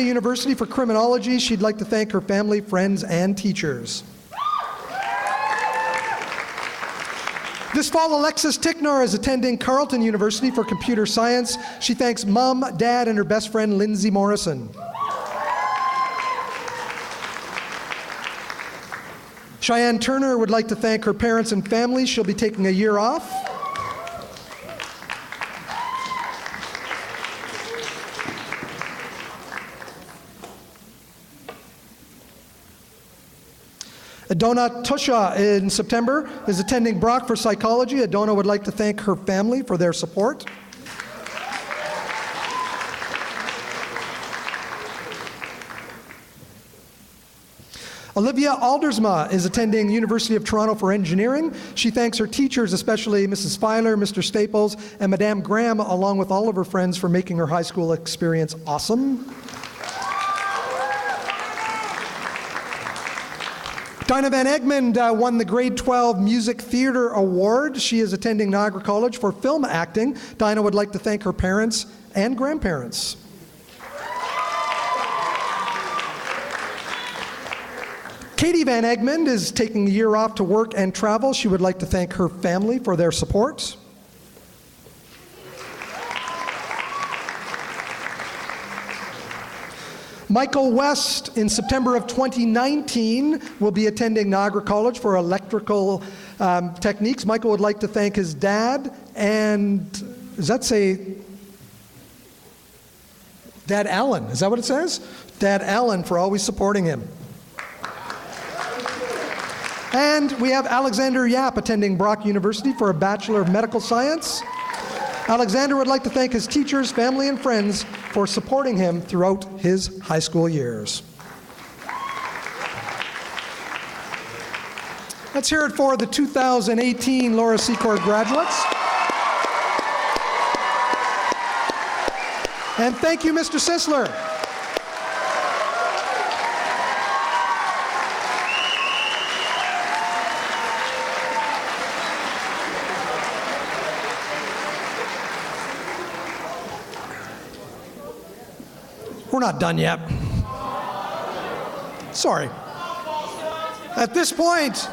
University for Criminology. She'd like to thank her family, friends, and teachers. This fall, Alexis Ticknor is attending Carleton University for Computer Science. She thanks Mom, Dad, and her best friend, Lindsay Morrison. Cheyenne Turner would like to thank her parents and family. She'll be taking a year off. Adona Tusha in September is attending Brock for psychology. Adona would like to thank her family for their support. Olivia Aldersma is attending University of Toronto for engineering. She thanks her teachers, especially Mrs. Filer, Mr. Staples, and Madame Graham, along with all of her friends, for making her high school experience awesome. Dinah Van Egmond won the Grade 12 Music Theatre Award. She is attending Niagara College for film acting. Dinah would like to thank her parents and grandparents. Katie Van Egmond is taking a year off to work and travel. She would like to thank her family for their support. Michael West, in September of 2019, will be attending Niagara College for electrical techniques. Michael would like to thank his dad and, does that say Dad Allen? Is that what it says? Dad Allen for always supporting him. And we have Alexander Yap attending Brock University for a Bachelor of Medical Science. Alexander would like to thank his teachers, family, and friends for supporting him throughout his high school years. Let's hear it for the 2018 Laura Secord graduates. And thank you, Mr. Sisler. We're not done yet. Sorry. At this point,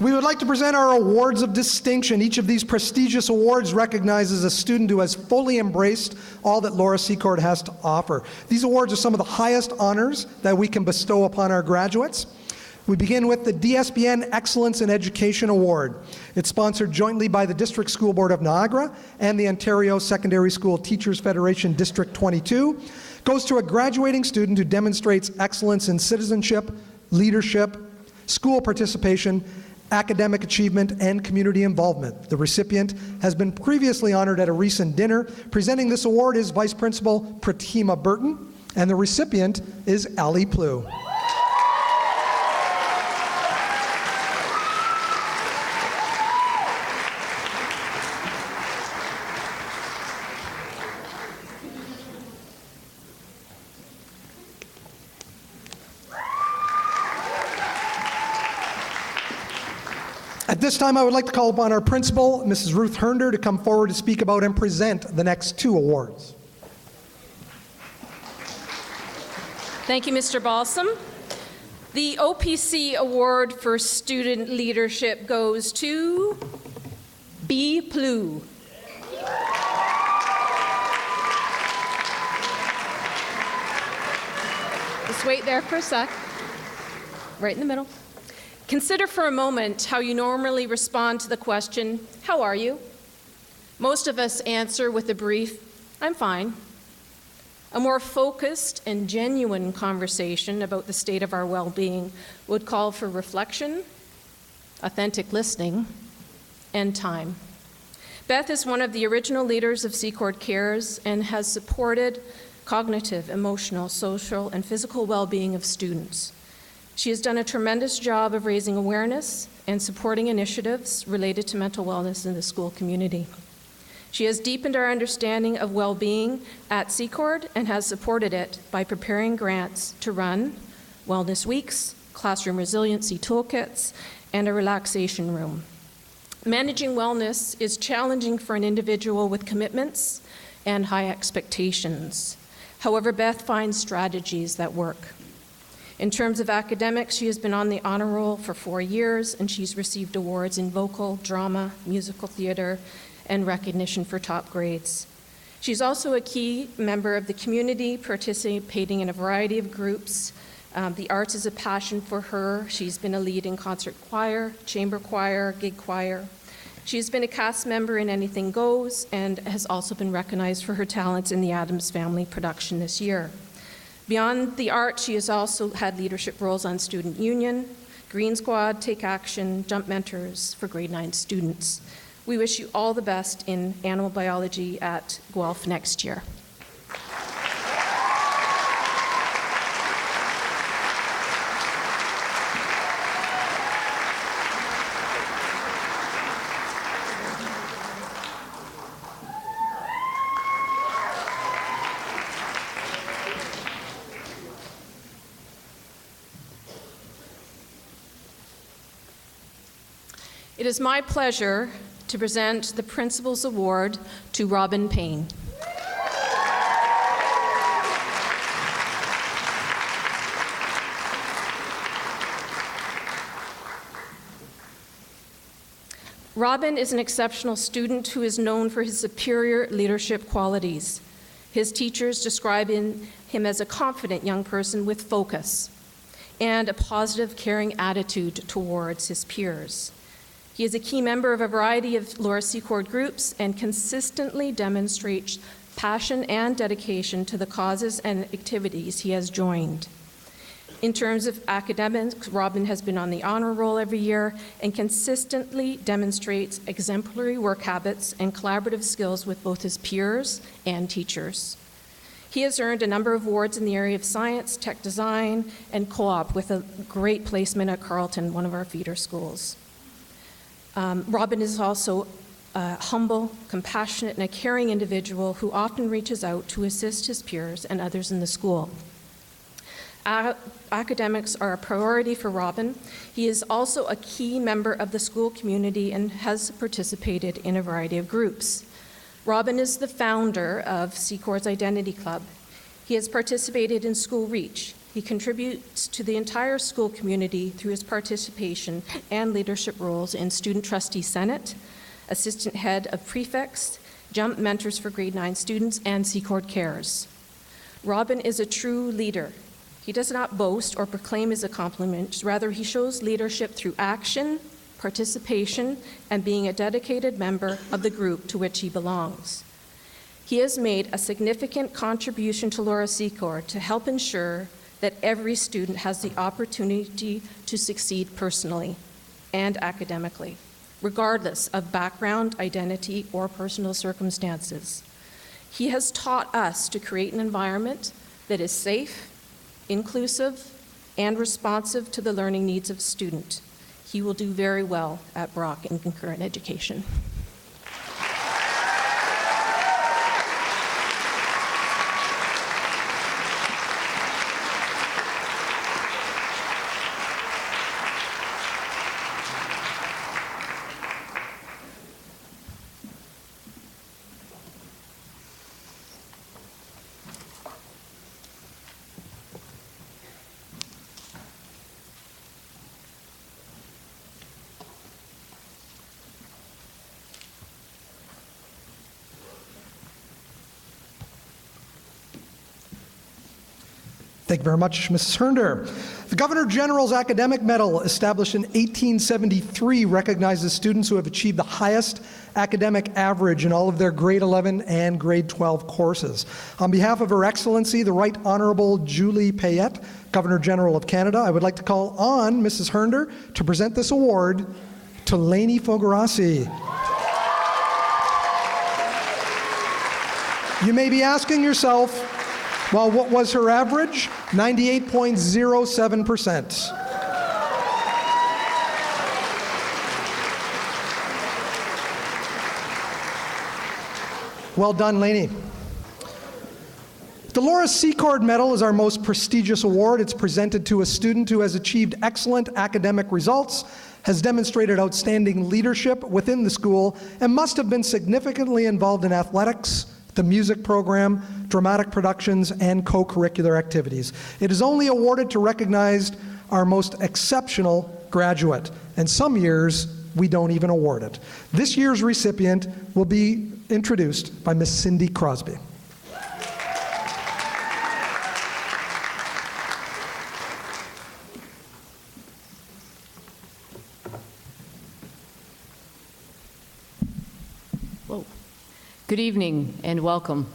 we would like to present our awards of distinction. Each of these prestigious awards recognizes a student who has fully embraced all that Laura Secord has to offer. These awards are some of the highest honors that we can bestow upon our graduates. We begin with the DSBN Excellence in Education Award. It's sponsored jointly by the District School Board of Niagara and the Ontario Secondary School Teachers Federation District 22. Goes to a graduating student who demonstrates excellence in citizenship, leadership, school participation, academic achievement, and community involvement. The recipient has been previously honored at a recent dinner. Presenting this award is Vice Principal Pratima Burton, and the recipient is Ali Plew. At this time, I would like to call upon our principal, Mrs. Ruth Hernder, to come forward to speak about and present the next two awards. Thank you, Mr. Balsam. The OPC Award for Student Leadership goes to B. Plew. Just wait there for a sec. Right in the middle. Consider for a moment how you normally respond to the question, "How are you?" Most of us answer with a brief, "I'm fine." A more focused and genuine conversation about the state of our well-being would call for reflection, authentic listening, and time. Beth is one of the original leaders of Secord Cares and has supported cognitive, emotional, social, and physical well-being of students. She has done a tremendous job of raising awareness and supporting initiatives related to mental wellness in the school community. She has deepened our understanding of well-being at Secord and has supported it by preparing grants to run wellness weeks, classroom resiliency toolkits, and a relaxation room. Managing wellness is challenging for an individual with commitments and high expectations. However, Beth finds strategies that work. In terms of academics, she has been on the honor roll for 4 years, and she's received awards in vocal, drama, musical theater, and recognition for top grades. She's also a key member of the community, participating in a variety of groups. The arts is a passion for her. She's been a lead in concert choir, chamber choir, gig choir. She's been a cast member in Anything Goes and has also been recognized for her talents in the Addams Family production this year. Beyond the art, she has also had leadership roles on Student Union, Green Squad, Take Action, Jump Mentors for grade 9 students. We wish you all the best in animal biology at Guelph next year. It is my pleasure to present the Principal's Award to Robin Payne. Robin is an exceptional student who is known for his superior leadership qualities. His teachers describe him as a confident young person with focus and a positive, caring attitude towards his peers. He is a key member of a variety of Laura Secord groups and consistently demonstrates passion and dedication to the causes and activities he has joined. In terms of academics, Robin has been on the honor roll every year and consistently demonstrates exemplary work habits and collaborative skills with both his peers and teachers. He has earned a number of awards in the area of science, tech design, and co-op with a great placement at Carleton, one of our feeder schools. Robin is also a humble, compassionate, and a caring individual who often reaches out to assist his peers and others in the school. Academics are a priority for Robin. He is also a key member of the school community and has participated in a variety of groups. Robin is the founder of Secord's Identity Club. He has participated in School Reach. He contributes to the entire school community through his participation and leadership roles in Student Trustee Senate, Assistant Head of Prefects, Jump Mentors for grade 9 students, and Secord Cares. Robin is a true leader. He does not boast or proclaim his accomplishments. Rather, he shows leadership through action, participation, and being a dedicated member of the group to which he belongs. He has made a significant contribution to Laura Secord to help ensure that every student has the opportunity to succeed personally and academically, regardless of background, identity, or personal circumstances. He has taught us to create an environment that is safe, inclusive, and responsive to the learning needs of student. He will do very well at Brock in concurrent education. Thank you very much, Mrs. Hernder. The Governor General's Academic Medal, established in 1873, recognizes students who have achieved the highest academic average in all of their grade 11 and grade 12 courses. On behalf of Her Excellency, the Right Honorable Julie Payette, Governor General of Canada, I would like to call on Mrs. Hernder to present this award to Lainey Fogarasi. You may be asking yourself, well, what was her average? 98.07%. Well done, Lainey. The Laura Secord Medal is our most prestigious award. It's presented to a student who has achieved excellent academic results, has demonstrated outstanding leadership within the school, and must have been significantly involved in athletics, the music program, dramatic productions, and co-curricular activities. It is only awarded to recognize our most exceptional graduate, and some years we don't even award it. This year's recipient will be introduced by Miss Cindy Crosby. Good evening and welcome.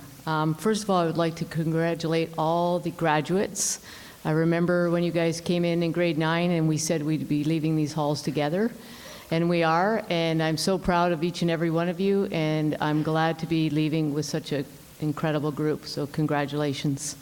First of all, I would like to congratulate all the graduates. I remember when you guys came in grade 9 and we said we'd be leaving these halls together, and we are, and I'm so proud of each and every one of you, and I'm glad to be leaving with such an incredible group, so congratulations.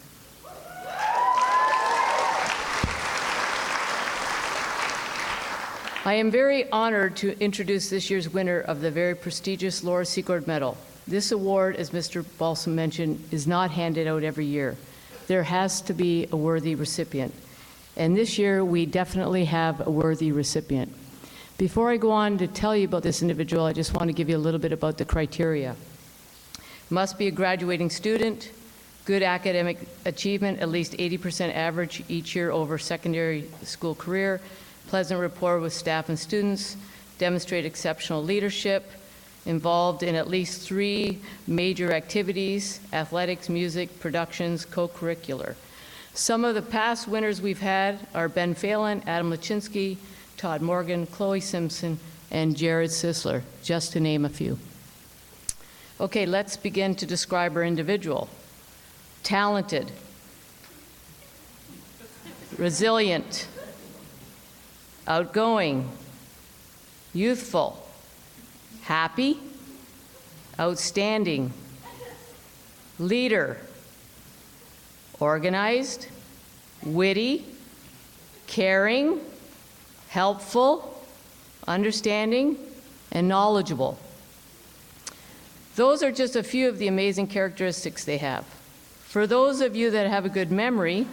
I am very honored to introduce this year's winner of the very prestigious Laura Secord Medal. This award, as Mr. Balsam mentioned, is not handed out every year. There has to be a worthy recipient. And this year, we definitely have a worthy recipient. Before I go on to tell you about this individual, I just want to give you a little bit about the criteria. Must be a graduating student, good academic achievement, at least 80% average each year over secondary school career, pleasant rapport with staff and students, demonstrate exceptional leadership, involved in at least 3 major activities: athletics, music, productions, co-curricular. Some of the past winners we've had are Ben Phelan, Adam Lachinsky, Todd Morgan, Chloe Simpson, and Jared Sisler, just to name a few. Okay, let's begin to describe our individual. Talented, resilient, outgoing, youthful, happy, outstanding, leader, organized, witty, caring, helpful, understanding, and knowledgeable. Those are just a few of the amazing characteristics they have. For those of you that have a good memory,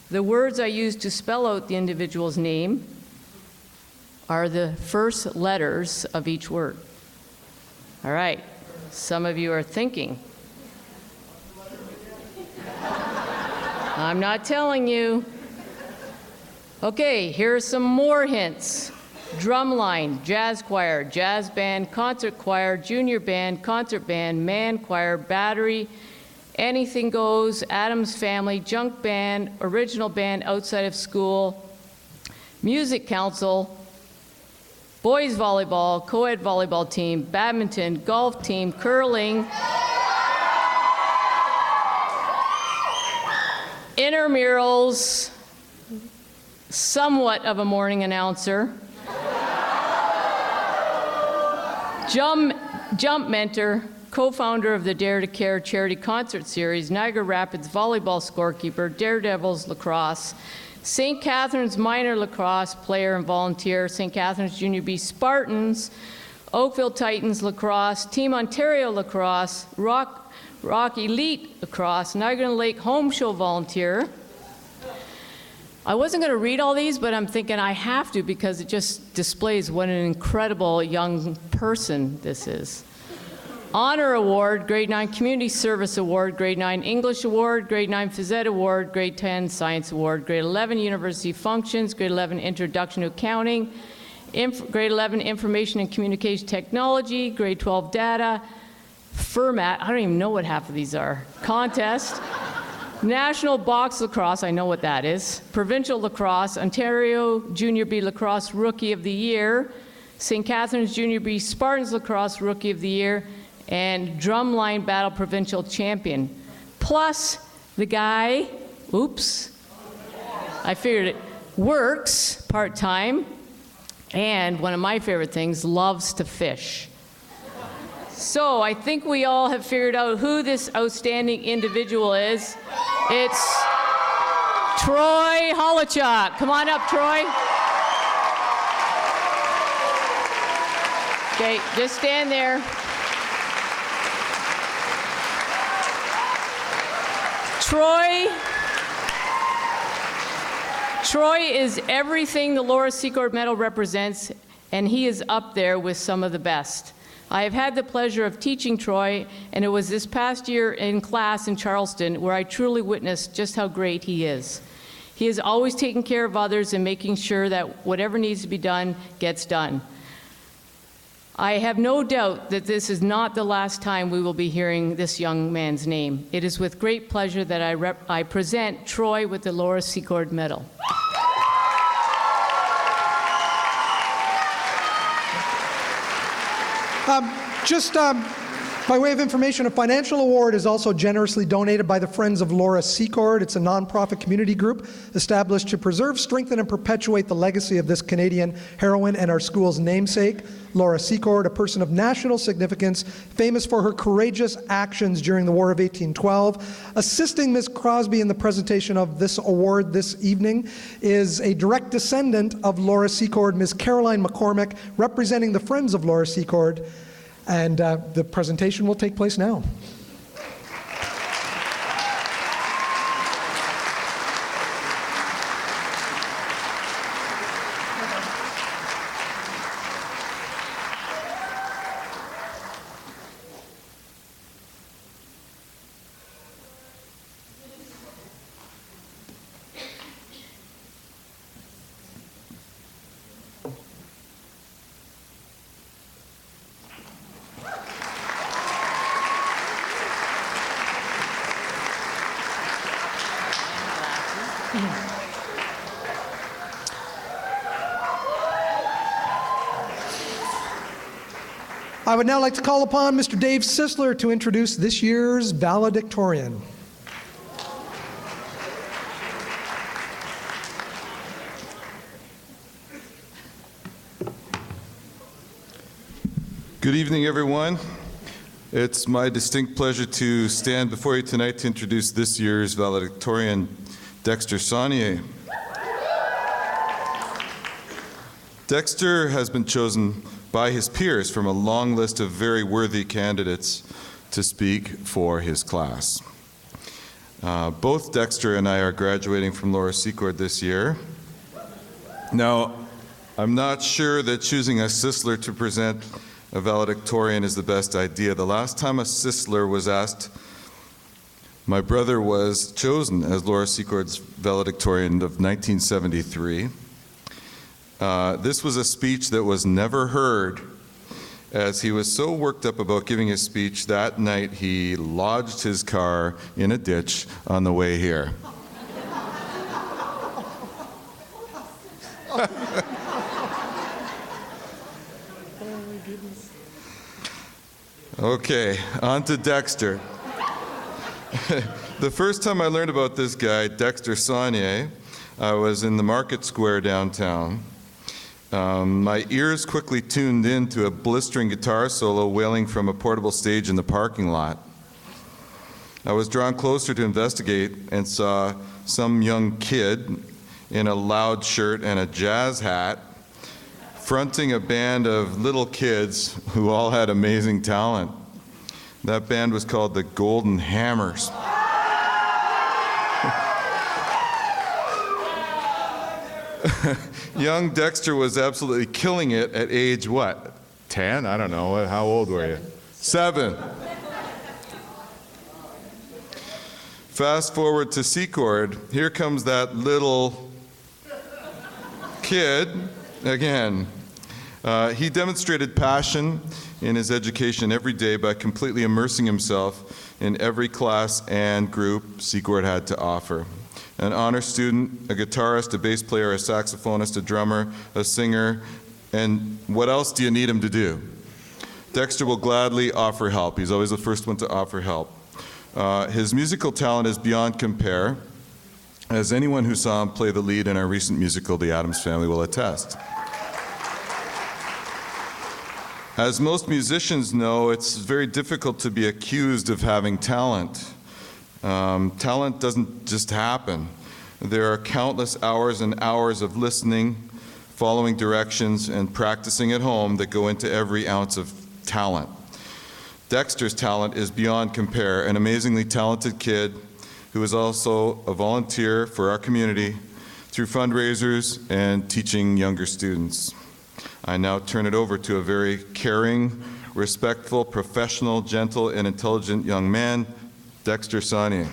the words I use to spell out the individual's name are the first letters of each word. All right, some of you are thinking. I'm not telling you. Okay, here are some more hints. Drumline, jazz choir, jazz band, concert choir, junior band, concert band, man choir, battery, anything goes, Addams Family, junk band, original band outside of school, music council, boys volleyball, co-ed volleyball team, badminton, golf team, curling, intramurals, somewhat of a morning announcer, jump mentor, co-founder of the Dare to Care charity concert series, Niagara Rapids volleyball scorekeeper, Daredevils lacrosse, St. Catharines minor lacrosse player and volunteer, St. Catharines Junior B Spartans, Oakville Titans lacrosse, Team Ontario lacrosse, Rock Elite lacrosse, Niagara Lake home show volunteer. I wasn't going to read all these, but I'm thinking I have to because it just displays what an incredible young person this is. Honor Award, Grade 9 Community Service Award, Grade 9 English Award, Grade 9 Phys Ed Award, Grade 10 Science Award, Grade 11 University Functions, Grade 11 Introduction to Accounting, Grade 11 Information and Communication Technology, Grade 12 Data, FIRMAT, I don't even know what half of these are, Contest, National Box Lacrosse, I know what that is, Provincial Lacrosse, Ontario Junior B Lacrosse Rookie of the Year, St. Catharines Junior B Spartans Lacrosse Rookie of the Year, and Drumline Battle Provincial Champion. Plus, the guy, oops, I figured it, works part-time, and one of my favorite things, loves to fish. So I think we all have figured out who this outstanding individual is. It's Troy Holochuk. Come on up, Troy. Okay, just stand there. Troy is everything the Laura Secord Medal represents, and he is up there with some of the best. I have had the pleasure of teaching Troy, and it was this past year in class in Charleston where I truly witnessed just how great he is. He is always taking care of others and making sure that whatever needs to be done gets done. I have no doubt that this is not the last time we will be hearing this young man's name. It is with great pleasure that I present Troy with the Laura Secord Medal. By way of information, a financial award is also generously donated by the Friends of Laura Secord. It's a nonprofit community group established to preserve, strengthen, and perpetuate the legacy of this Canadian heroine and our school's namesake, Laura Secord, a person of national significance, famous for her courageous actions during the War of 1812. Assisting Ms. Crosby in the presentation of this award this evening is a direct descendant of Laura Secord, Ms. Caroline McCormick, representing the Friends of Laura Secord. And the presentation will take place now. I would now like to call upon Mr. Dave Sisler to introduce this year's valedictorian. Good evening, everyone. It's my distinct pleasure to stand before you tonight to introduce this year's valedictorian, Dexter Saunier. Dexter has been chosen by his peers from a long list of very worthy candidates to speak for his class. Both Dexter and I are graduating from Laura Secord this year. Now, I'm not sure that choosing a Sisler to present a valedictorian is the best idea. The last time a Sisler was asked, my brother was chosen as Laura Secord's valedictorian of 1973. This was a speech that was never heard, as he was so worked up about giving his speech that night he lodged his car in a ditch on the way here. Okay, on to Dexter. The first time I learned about this guy, Dexter Saunier, I was in the market square downtown. My ears quickly tuned in to a blistering guitar solo wailing from a portable stage in the parking lot. I was drawn closer to investigate and saw some young kid in a loud shirt and a jazz hat fronting a band of little kids who all had amazing talent. That band was called the Golden Hammers. Young Dexter was absolutely killing it at age what? 10? I don't know. How old were you? 7. Fast forward to Secord. Here comes that little kid again. He demonstrated passion in his education every day by completely immersing himself in every class and group Secord had to offer. An honor student, a guitarist, a bass player, a saxophonist, a drummer, a singer, and what else do you need him to do? Dexter will gladly offer help. He's always the first one to offer help. His musical talent is beyond compare, as anyone who saw him play the lead in our recent musical, The Addams Family, will attest. As most musicians know, it's very difficult to be accused of having talent. Talent doesn't just happen. There are countless hours and hours of listening, following directions, and practicing at home that go into every ounce of talent. Dexter's talent is beyond compare, an amazingly talented kid who is also a volunteer for our community through fundraisers and teaching younger students. I now turn it over to a very caring, respectful, professional, gentle, and intelligent young man, Dexter Saunier.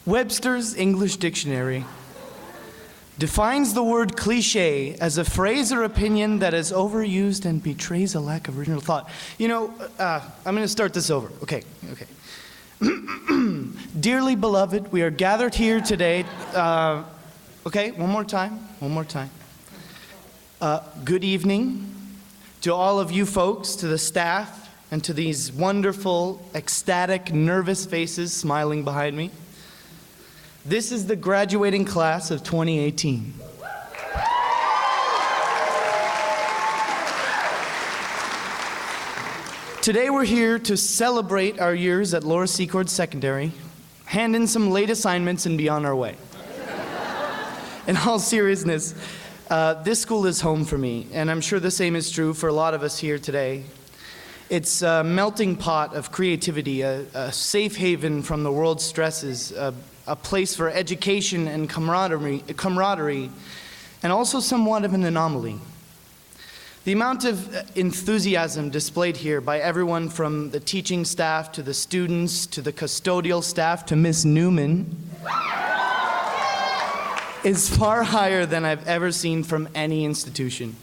Webster's English Dictionary defines the word cliché as a phrase or opinion that is overused and betrays a lack of original thought. You know, I'm going to start this over. Okay. Dearly beloved, we are gathered here today. Okay, one more time. Good evening to all of you folks, to the staff, and to these wonderful, ecstatic, nervous faces smiling behind me. This is the graduating class of 2018. Today we're here to celebrate our years at Laura Secord Secondary, hand in some late assignments, and be on our way. In all seriousness, this school is home for me, and I'm sure the same is true for a lot of us here today. It's a melting pot of creativity, a safe haven from the world's stresses, a place for education and camaraderie, and also somewhat of an anomaly. The amount of enthusiasm displayed here by everyone from the teaching staff to the students to the custodial staff to Miss Newman is far higher than I've ever seen from any institution.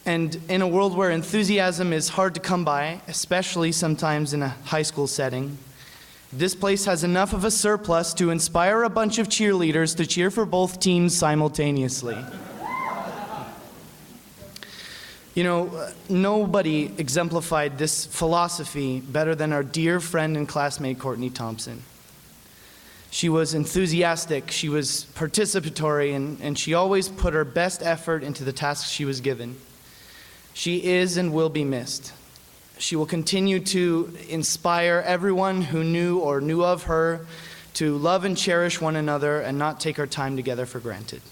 And in a world where enthusiasm is hard to come by, especially sometimes in a high school setting, this place has enough of a surplus to inspire a bunch of cheerleaders to cheer for both teams simultaneously. You know, nobody exemplified this philosophy better than our dear friend and classmate Courtney Thompson. She was enthusiastic, she was participatory, and she always put her best effort into the tasks she was given. She is and will be missed. She will continue to inspire everyone who knew or knew of her to love and cherish one another and not take our time together for granted.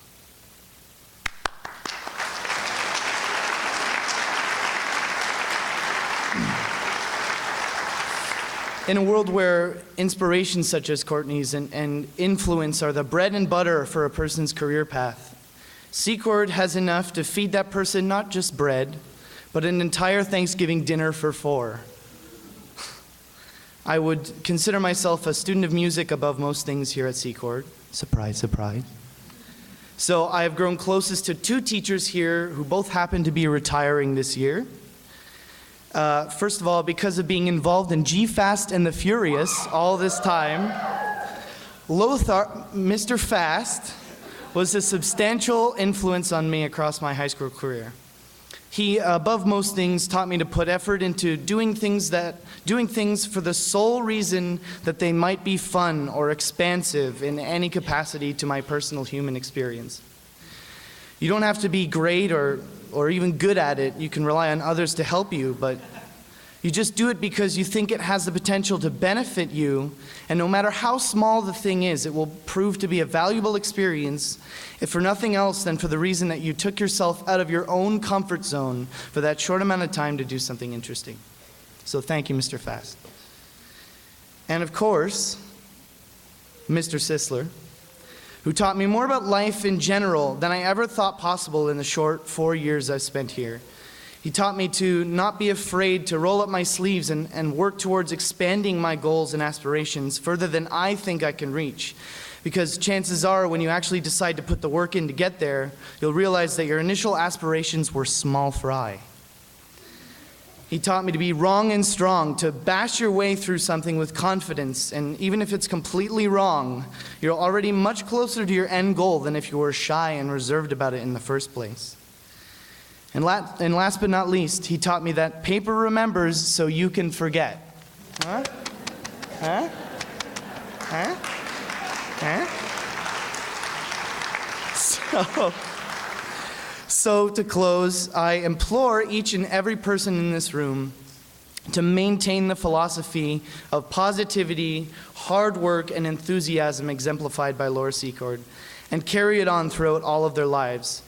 In a world where inspirations such as Courtney's and influence are the bread and butter for a person's career path, Secord has enough to feed that person not just bread, but an entire Thanksgiving dinner for 4. I would consider myself a student of music above most things here at Secord. Surprise, surprise. So I have grown closest to 2 teachers here who both happen to be retiring this year. First of all, because of being involved in G-Fast and the Furious all this time, Lothar, Mr. Fast, was a substantial influence on me across my high school career. He, above most things, taught me to put effort into doing things for the sole reason that they might be fun or expansive in any capacity to my personal human experience. You don't have to be great or even good at it. You can rely on others to help you, but you just do it because you think it has the potential to benefit you, and no matter how small the thing is, it will prove to be a valuable experience, if for nothing else than for the reason that you took yourself out of your own comfort zone for that short amount of time to do something interesting. So thank you, Mr. Fast. And of course, Mr. Sisler, who taught me more about life in general than I ever thought possible in the short 4 years I've spent here. He taught me to not be afraid to roll up my sleeves and work towards expanding my goals and aspirations further than I think I can reach. Because chances are, when you actually decide to put the work in to get there, you'll realize that your initial aspirations were small fry. He taught me to be wrong and strong, to bash your way through something with confidence, and even if it's completely wrong, you're already much closer to your end goal than if you were shy and reserved about it in the first place. And last but not least, he taught me that paper remembers so you can forget. Huh? Huh? Huh? Huh? So to close, I implore each and every person in this room to maintain the philosophy of positivity, hard work, and enthusiasm exemplified by Laura Secord, and carry it on throughout all of their lives.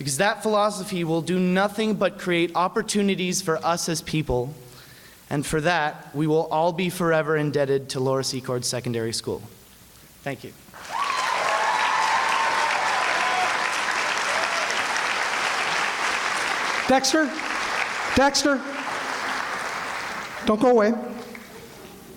because that philosophy will do nothing but create opportunities for us as people, and for that, we will all be forever indebted to Laura Secord Secondary School. Thank you. Dexter? Dexter? Don't go away.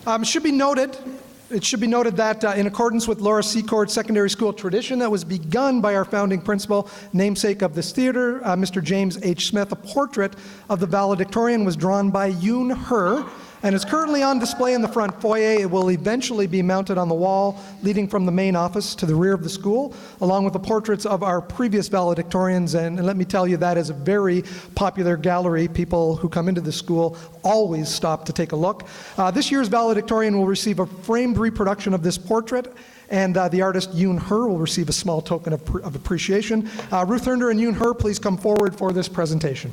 It should be noted that in accordance with Laura Secord Secondary School tradition that was begun by our founding principal, namesake of this theater, Mr. James H. Smith, a portrait of the valedictorian was drawn by Yoon Her and is currently on display in the front foyer. It will eventually be mounted on the wall leading from the main office to the rear of the school, along with the portraits of our previous valedictorians. And let me tell you, that is a very popular gallery. People who come into the school always stop to take a look. This year's valedictorian will receive a framed reproduction of this portrait, and the artist Yoon Her will receive a small token of appreciation. Ruth Hernder and Yoon Her, please come forward for this presentation.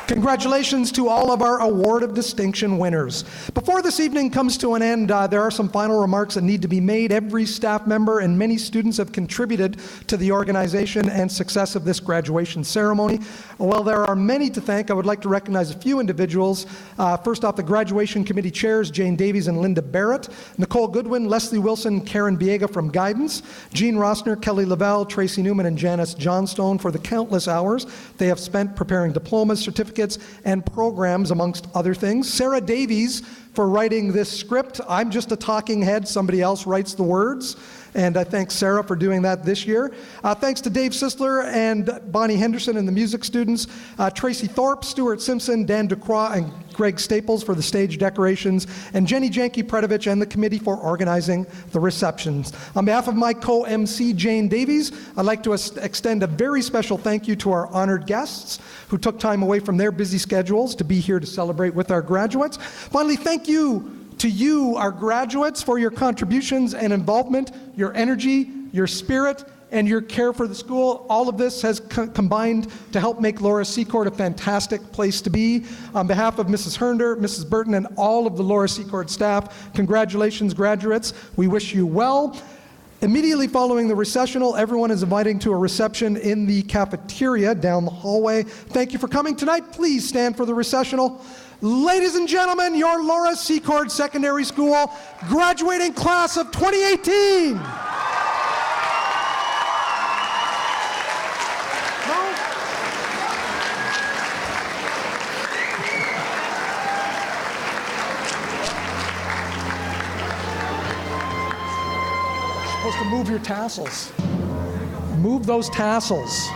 Congratulations to all of our Award of Distinction winners. Before this evening comes to an end, there are some final remarks that need to be made. Every staff member and many students have contributed to the organization and success of this graduation ceremony. While there are many to thank, I would like to recognize a few individuals. First off, the graduation committee chairs, Jane Davies and Linda Barrett, Nicole Goodwin, Leslie Wilson, Karen Biega from Guidance, Jean Rossner, Kelly Lavelle, Tracy Newman, and Janice Johnstone for the countless hours they have spent preparing diplomas, certificates, and programs, amongst other things. Sarah Davies for writing this script. I'm just a talking head. Somebody else writes the words. And I thank Sarah for doing that this year. Thanks to Dave Sisler and Bonnie Henderson and the music students, Tracy Thorpe, Stuart Simpson, Dan Ducroix, and Greg Staples for the stage decorations, and Jenny Janke-Predovich and the committee for organizing the receptions. On behalf of my co-MC, Jane Davies, I'd like to extend a very special thank you to our honored guests who took time away from their busy schedules to be here to celebrate with our graduates. Finally, thank you to you, our graduates, for your contributions and involvement, your energy, your spirit, and your care for the school. All of this has combined to help make Laura Secord a fantastic place to be. On behalf of Mrs. Hernder, Mrs. Burton, and all of the Laura Secord staff, congratulations, graduates. We wish you well. Immediately following the recessional, everyone is invited to a reception in the cafeteria down the hallway. Thank you for coming tonight. Please stand for the recessional. Ladies and gentlemen, your Laura Secord Secondary School graduating class of 2018. You're supposed to move your tassels. Move those tassels.